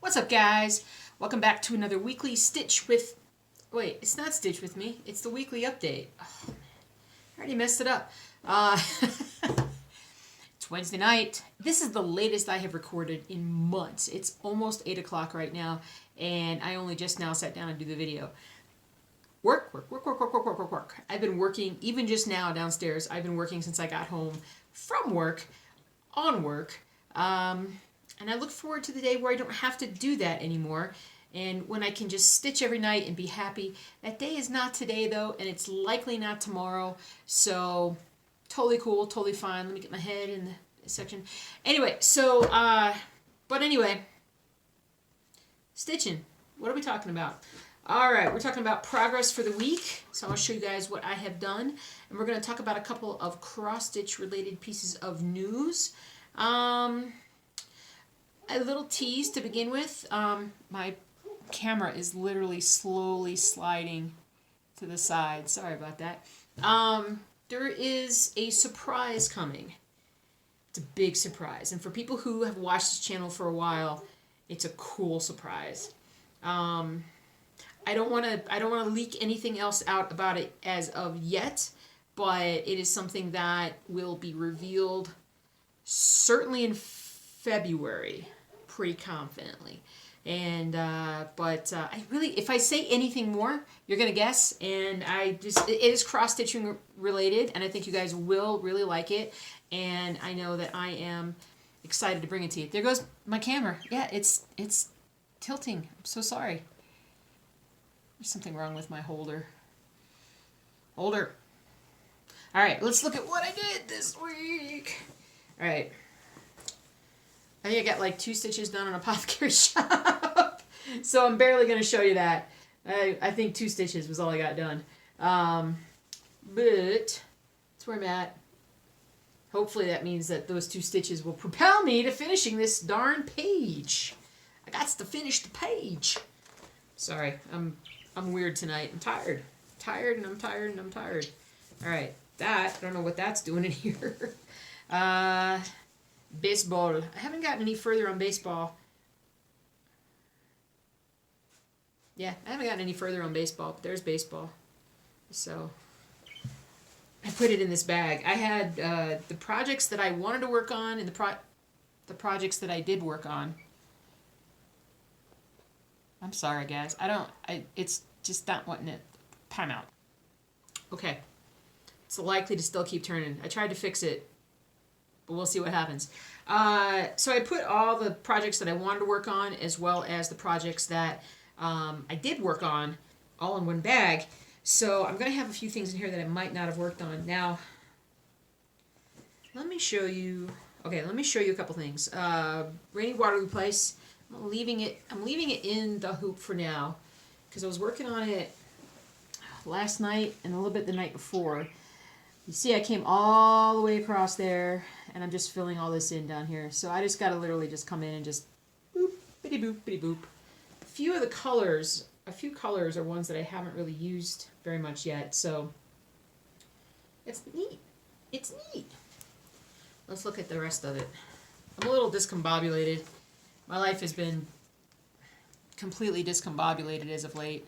What's up, guys? Welcome back to another weekly Stitch with... Wait, it's not Stitch with me. It's the weekly update. Oh, man. I already messed it up. It's Wednesday night. This is the latest I have recorded in months. It's almost 8 o'clock right now, and I only just now sat down and do the video. Work. I've been working, even just now downstairs, I've been working since I got home from work, on work. And I look forward to the day where I don't have to do that anymore. And when I can just stitch every night and be happy. That day is not today, though, and it's likely not tomorrow. So, totally cool, totally fine. Let me get my head in the section. Anyway, so, but anyway, stitching. What are we talking about? All right, we're talking about progress for the week. So I'll show you guys what I have done. And we're going to talk about a couple of cross-stitch related pieces of news. A little tease to begin with. My camera is literally slowly sliding to the side. Sorry about that. There is a surprise coming. It's a big surprise. And for people who have watched this channel for a while, it's a cool surprise. I don't want to leak anything else out about it as of yet, but it is something that will be revealed certainly in February, pretty confidently. And but I really, if I say anything more, you're gonna guess. And it is cross stitching related, and I think you guys will really like it. And I know that I am excited to bring it to you. There goes my camera. Yeah, it's tilting. I'm so sorry. There's something wrong with my holder. All right, let's look at what I did this week. All right. I think I got like 2 stitches done on Apothecary Shop. So I'm barely going to show you that. I think 2 stitches was all I got done. But that's where I'm at. Hopefully that means that those 2 stitches will propel me to finishing this darn page. I got to finish the page. Sorry, I'm weird tonight. I'm tired. I'm tired. All right, I don't know what that's doing in here. Baseball. I haven't gotten any further on baseball. Yeah, I haven't gotten any further on baseball, but there's baseball. So, I put it in this bag. I had the projects that I wanted to work on and the projects that I did work on. I'm sorry, guys. It's just not wanting it. Time out. Okay. It's likely to still keep turning. I tried to fix it, but we'll see what happens. So I put all the projects that I wanted to work on as well as the projects that I did work on all in one bag. So I'm going to have a few things in here that I might not have worked on. Now, let me show you a couple things. Rainy Waterloo Place. I'm leaving it in the hoop for now because I was working on it last night and a little bit the night before. You see, I came all the way across there, and I'm just filling all this in down here. So I just got to literally just come in and just boop, bitty boop, bitty boop. A few colors are ones that I haven't really used very much yet, so it's neat. It's neat. Let's look at the rest of it. I'm a little discombobulated. My life has been completely discombobulated as of late.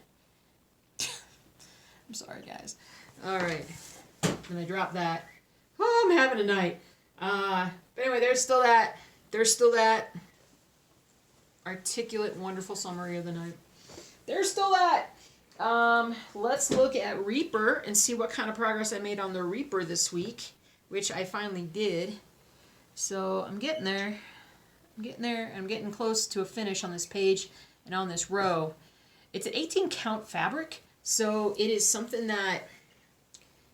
I'm sorry, guys. All right. And I dropped that. Oh, I'm having a night. But anyway, there's still that. There's still that articulate, wonderful summary of the night. There's still that. Let's look at Reaper and see what kind of progress I made on the Reaper this week, which I finally did. So I'm getting there. I'm getting close to a finish on this page and on this row. It's an 18 count fabric, so it is something that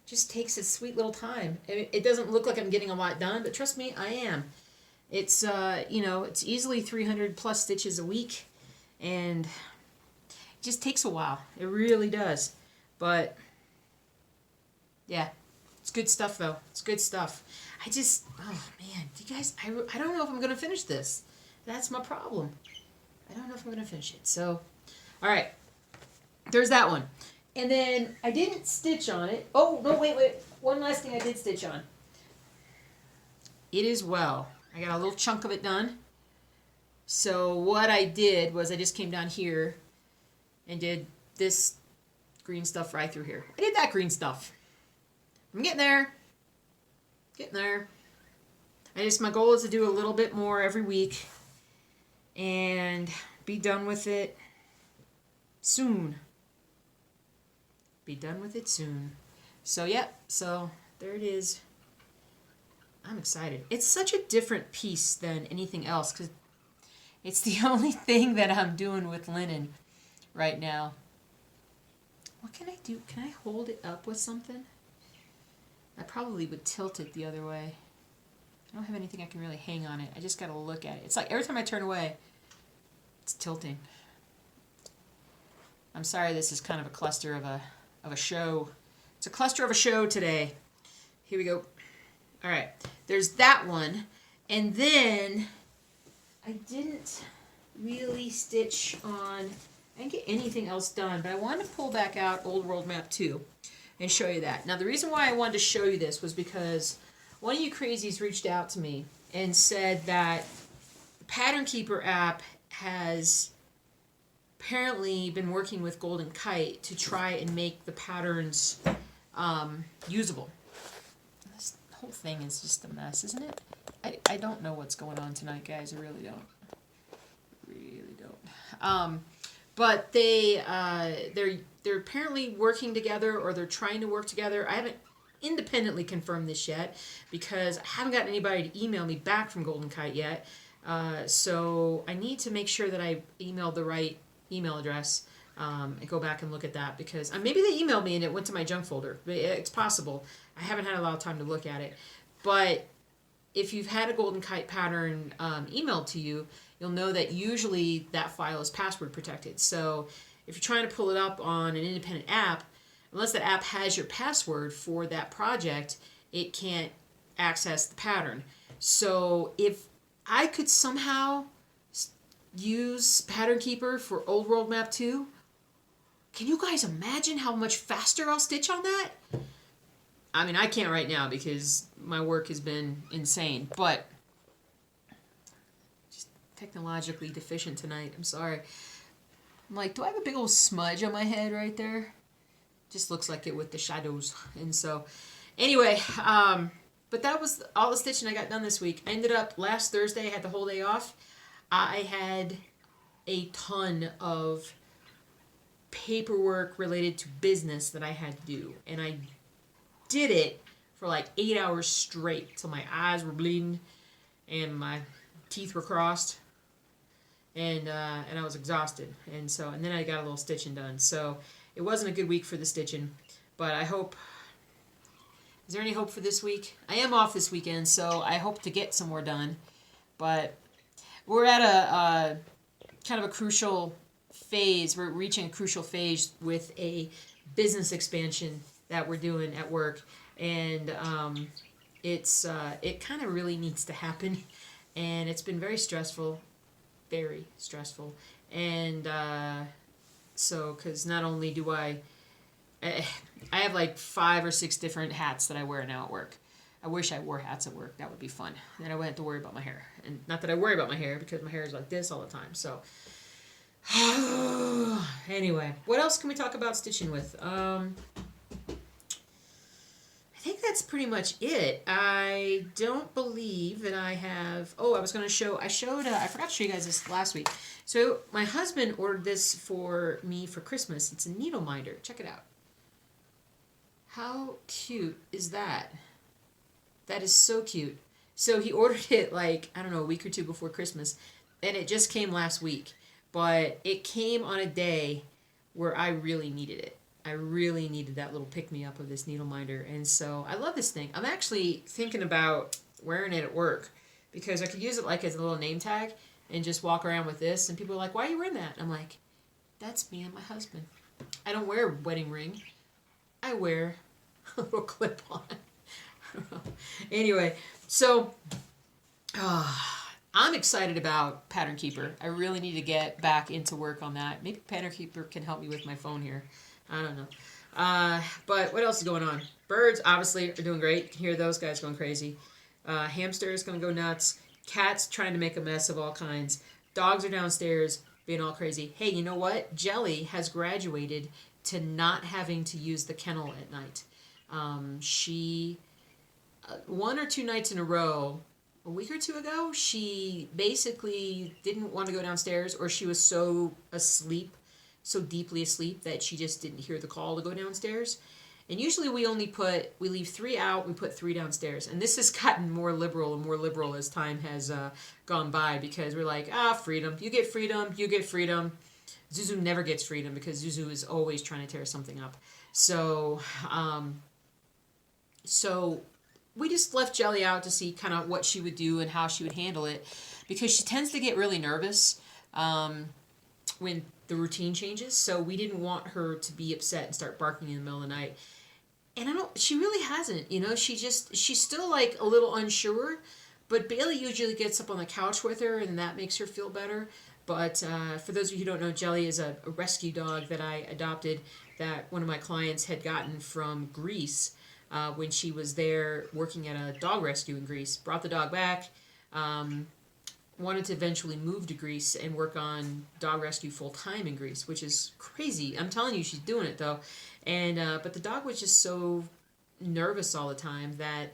just takes its sweet little time. It doesn't look like I'm getting a lot done, but trust me, I am. It's it's easily 300 plus stitches a week, and it just takes a while. It really does. But yeah, it's good stuff though. It's good stuff. Oh man, you guys, I don't know if I'm gonna finish this. That's my problem. I don't know if I'm gonna finish it. So, all right, there's that one. And then I didn't stitch on it. Oh, no, wait. One last thing I did stitch on. It is well. I got a little chunk of it done. So what I did was I just came down here and did this green stuff right through here. I did that green stuff. I'm getting there. Getting there. My goal is to do a little bit more every week and be done with it soon. Be done with it soon. So, yep. So, there it is. I'm excited. It's such a different piece than anything else because it's the only thing that I'm doing with linen right now. What can I do? Can I hold it up with something? I probably would tilt it the other way. I don't have anything I can really hang on it. I just got to look at it. It's like every time I turn away, it's tilting. I'm sorry this is kind of a cluster of a show. It's a cluster of a show today. Here we go. All right. There's that one. And then I didn't really stitch on, I didn't get anything else done, but I wanted to pull back out Old World Map 2 and show you that. Now the reason why I wanted to show you this was because one of you crazies reached out to me and said that the Pattern Keeper app has apparently been working with Golden Kite to try and make the patterns usable. This whole thing is just a mess, isn't it? I don't know what's going on tonight, guys. I really don't. Really don't. But they're apparently working together, or they're trying to work together. I haven't independently confirmed this yet because I haven't gotten anybody to email me back from Golden Kite yet. So I need to make sure that I emailed the right email address and go back and look at that because maybe they emailed me and it went to my junk folder. It's possible. I haven't had a lot of time to look at it. But if you've had a Golden Kite pattern emailed to you, you'll know that usually that file is password protected. So if you're trying to pull it up on an independent app, unless that app has your password for that project, it can't access the pattern. So if I could somehow use Pattern Keeper for Old World Map 2, can you guys imagine how much faster I'll stitch on that? I mean, I can't right now because my work has been insane, but just technologically deficient tonight. I'm sorry. I'm like, do I have a big old smudge on my head right there? Just looks like it with the shadows. And so, anyway, but that was all the stitching I got done this week. I ended up, last Thursday, I had the whole day off. I had a ton of paperwork related to business that I had to do. And I did it for like 8 hours straight till my eyes were bleeding and my teeth were crossed. And I was exhausted. And then I got a little stitching done. So it wasn't a good week for the stitching. But I hope... Is there any hope for this week? I am off this weekend, so I hope to get some more done. But we're at a kind of a crucial phase. We're reaching a crucial phase with a business expansion that we're doing at work. And it kind of really needs to happen. And it's been very stressful. Very stressful. And so, because not only do I have like 5 or 6 different hats that I wear now at work. I wish I wore hats at work. That would be fun. Then I wouldn't have to worry about my hair. And not that I worry about my hair, because my hair is like this all the time. So, anyway, what else can we talk about stitching with? I think that's pretty much it. I don't believe that I have... Oh, I was going to show... I forgot to show you guys this last week. So, my husband ordered this for me for Christmas. It's a needle minder. Check it out. How cute is that? That is so cute. So he ordered it like, I don't know, a week or 2 before Christmas. And it just came last week. But it came on a day where I really needed it. I really needed that little pick-me-up of this needle minder. And so I love this thing. I'm actually thinking about wearing it at work. Because I could use it like as a little name tag. And just walk around with this. And people are like, why are you wearing that? I'm like, that's me and my husband. I don't wear a wedding ring. I wear a little clip-on. I don't know. Anyway, so I'm excited about Pattern Keeper. I really need to get back into work on that. Maybe Pattern Keeper can help me with my phone here. I don't know. But what else is going on? Birds, obviously, are doing great. You can hear those guys going crazy. Hamster is going to go nuts. Cats trying to make a mess of all kinds. Dogs are downstairs being all crazy. Hey, you know what? Jelly has graduated to not having to use the kennel at night. She, one or two nights in a row, a week or two ago, she basically didn't want to go downstairs, or she was so asleep, so deeply asleep that she just didn't hear the call to go downstairs. And usually we leave 3 out, we put 3 downstairs. And this has gotten more liberal and more liberal as time has gone by, because we're like, freedom. You get freedom, you get freedom. Zuzu never gets freedom because Zuzu is always trying to tear something up. So, so we just left Jelly out to see kind of what she would do and how she would handle it, because she tends to get really nervous when the routine changes. So we didn't want her to be upset and start barking in the middle of the night. And she really hasn't, you know, she's still like a little unsure, but Bailey usually gets up on the couch with her and that makes her feel better. But for those of you who don't know, Jelly is a rescue dog that I adopted, that one of my clients had gotten from Greece when she was there working at a dog rescue in Greece. Brought the dog back, wanted to eventually move to Greece and work on dog rescue full time in Greece, which is crazy. I'm telling you, she's doing it though. And but the dog was just so nervous all the time that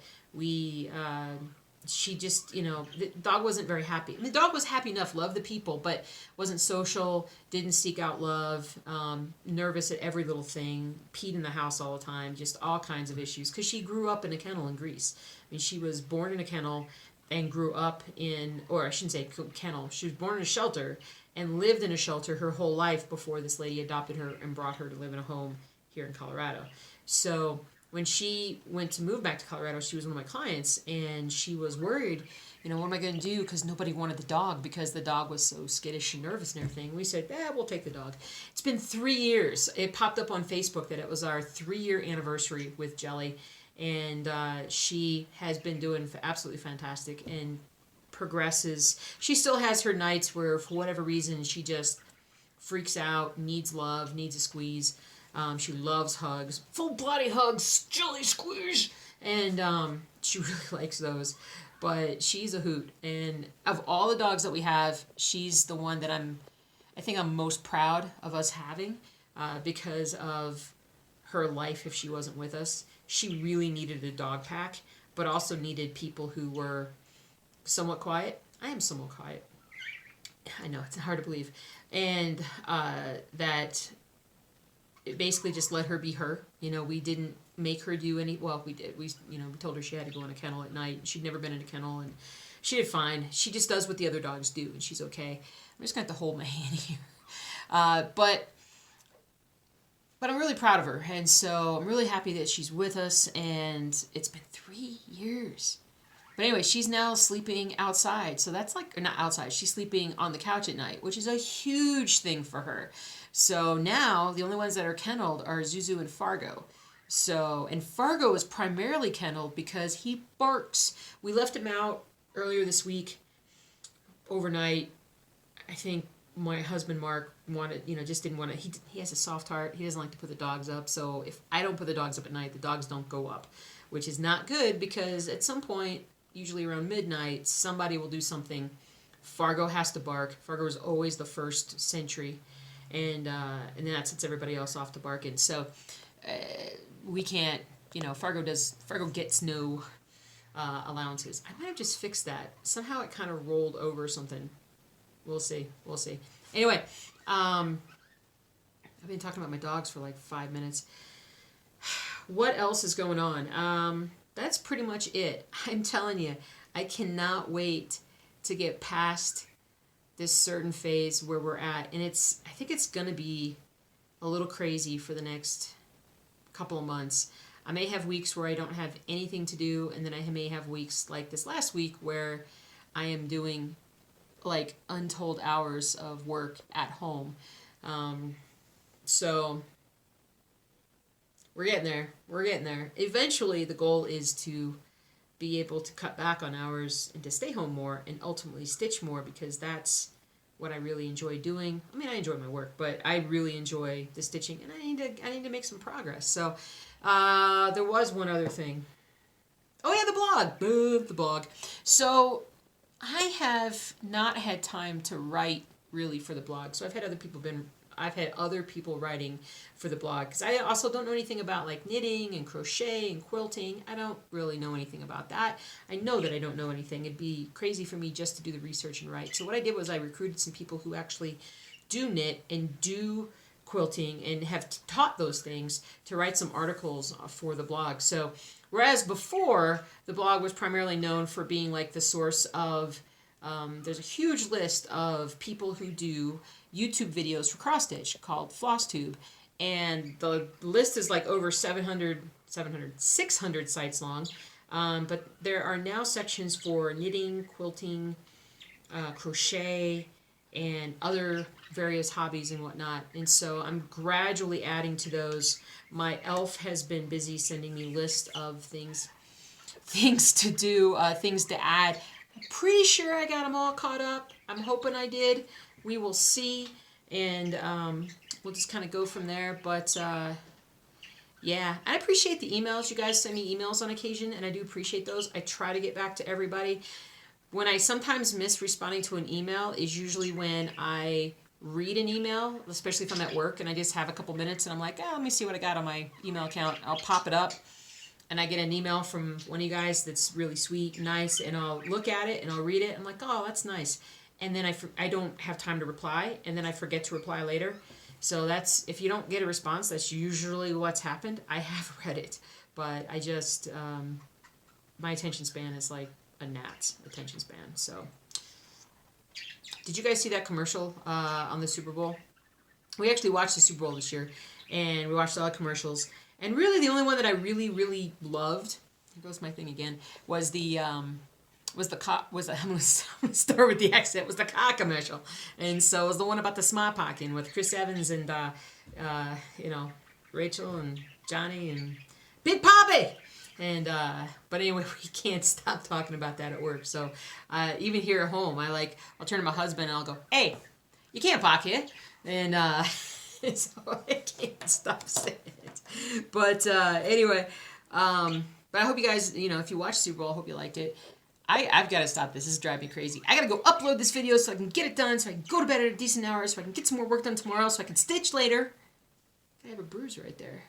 she just, you know, the dog wasn't very happy. I mean, the dog was happy enough, loved the people, but wasn't social, didn't seek out love, nervous at every little thing, peed in the house all the time, just all kinds of issues. Because she grew up in a kennel in Greece. I mean, she was born in a kennel and grew up in, or I shouldn't say kennel, she was born in a shelter and lived in a shelter her whole life before this lady adopted her and brought her to live in a home here in Colorado. So when she went to move back to Colorado, she was one of my clients, and she was worried, you know, what am I going to do? Because nobody wanted the dog because the dog was so skittish and nervous and everything. We said, we'll take the dog. It's been 3 years. It popped up on Facebook that it was our 3-year anniversary with Jelly, and she has been doing absolutely fantastic and progresses. She still has her nights where, for whatever reason, she just freaks out, needs love, needs a squeeze. She loves hugs, full body hugs, Jelly squeeze, and she really likes those. But she's a hoot, and of all the dogs that we have, she's the one that I think I'm most proud of us having, because of her life. If she wasn't with us, she really needed a dog pack, but also needed people who were somewhat quiet. I am somewhat quiet. I know, it's hard to believe, and that. It basically just let her be her. You know, we didn't make her do any, well, we did. We told her she had to go in a kennel at night. She'd never been in a kennel, and she did fine. She just does what the other dogs do, and she's okay. I'm just going to have to hold my hand here. But I'm really proud of her, and so I'm really happy that she's with us, and it's been 3 years. But anyway, she's now sleeping outside, so that's like, or not outside, she's sleeping on the couch at night, which is a huge thing for her. So now the only ones that are kenneled are Zuzu and Fargo. So, and Fargo is primarily kenneled because he barks. We left him out earlier this week, overnight. I think my husband Mark just didn't want to. He has a soft heart. He doesn't like to put the dogs up. So if I don't put the dogs up at night, the dogs don't go up, which is not good, because at some point, usually around midnight, somebody will do something. Fargo has to bark. Fargo is always the first sentry. And then that sets everybody else off to barking. So we can't, Fargo gets no allowances. I might have just fixed that. Somehow it kind of rolled over something. We'll see. Anyway, I've been talking about my dogs for like 5 minutes. What else is going on? That's pretty much it. I'm telling you, I cannot wait to get past this certain phase where we're at, and I think it's going to be a little crazy for the next couple of months. I may have weeks where I don't have anything to do, and then I may have weeks like this last week where I am doing like untold hours of work at home. So we're getting there. Eventually the goal is to be able to cut back on hours and to stay home more and ultimately stitch more, because that's what I really enjoy doing. I mean, I enjoy my work, but I really enjoy the stitching, and I need to make some progress. So there was one other thing. Oh yeah, the blog. The blog. So I have not had time to write really for the blog, so I've had other people writing for the blog, because I also don't know anything about like knitting and crochet and quilting. I don't really know anything about that. I know that I don't know anything. It'd be crazy for me just to do the research and write. So what I did was I recruited some people who actually do knit and do quilting and have taught those things to write some articles for the blog. So whereas before the blog was primarily known for being like the source of there's a huge list of people who do YouTube videos for cross stitch called FlossTube, and the list is like over 600 sites long. But there are now sections for knitting, quilting, crochet, and other various hobbies and whatnot. And so I'm gradually adding to those. My elf has been busy sending me lists of things to do, things to add. I'm pretty sure I got them all caught up. I'm hoping I did. We will see, and we'll just kind of go from there. But yeah, I appreciate the emails. You guys send me emails on occasion, and I do appreciate those. I try to get back to everybody. When I sometimes miss responding to an email is usually when I read an email, especially if I'm at work and I just have a couple minutes and I'm like, oh, let me see what I got on my email account. I'll pop it up, and I get an email from one of you guys that's really sweet and nice, and I'll look at it and I'll read it. I'm like, oh, that's nice. And then I don't have time to reply, and then I forget to reply later. So that's, if you don't get a response, that's usually what's happened. I have read it, but I just, my attention span is like a gnat's attention span. So, did you guys see that commercial on the Super Bowl? We actually watched the Super Bowl this year, and we watched all the commercials. And really, the only one that I really, really loved, here goes my thing again, was the I'm gonna start with the accent, was the car commercial. And so it was the one about the smart parking with Chris Evans and Rachel and Johnny and Big Papi. And but anyway, we can't stop talking about that at work. So even here at home, I'll turn to my husband and I'll go, hey, you can't park here. And so I can't stop saying it. But anyway, but I hope you guys, if you watched Super Bowl, I hope you liked it. I've got to stop this. This is driving me crazy. I got to go upload this video so I can get it done, so I can go to bed at a decent hour, so I can get some more work done tomorrow, so I can stitch later. I have a bruise right there.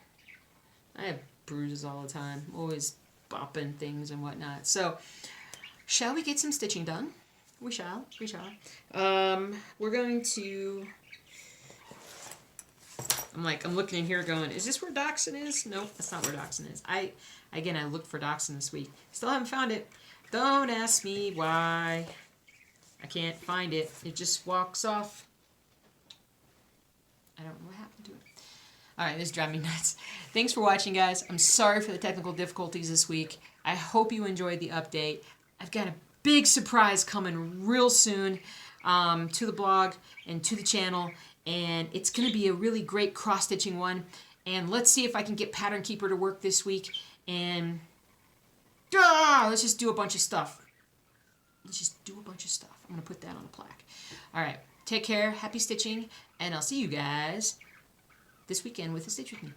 I have bruises all the time. Always bopping things and whatnot. So, shall we get some stitching done? We shall. We're going to... I'm looking in here going, is this where Dachshund is? Nope, that's not where Dachshund is. I looked for Dachshund this week. Still haven't found it. Don't ask me why. I can't find it. It just walks off. I don't know what happened to it. Alright, this is driving me nuts. Thanks for watching, guys. I'm sorry for the technical difficulties this week. I hope you enjoyed the update. I've got a big surprise coming real soon to the blog and to the channel. And it's going to be a really great cross-stitching one. And let's see if I can get Pattern Keeper to work this week. And let's just do a bunch of stuff. I'm going to put that on a plaque. Alright, take care, happy stitching, and I'll see you guys this weekend with a Stitch With Me.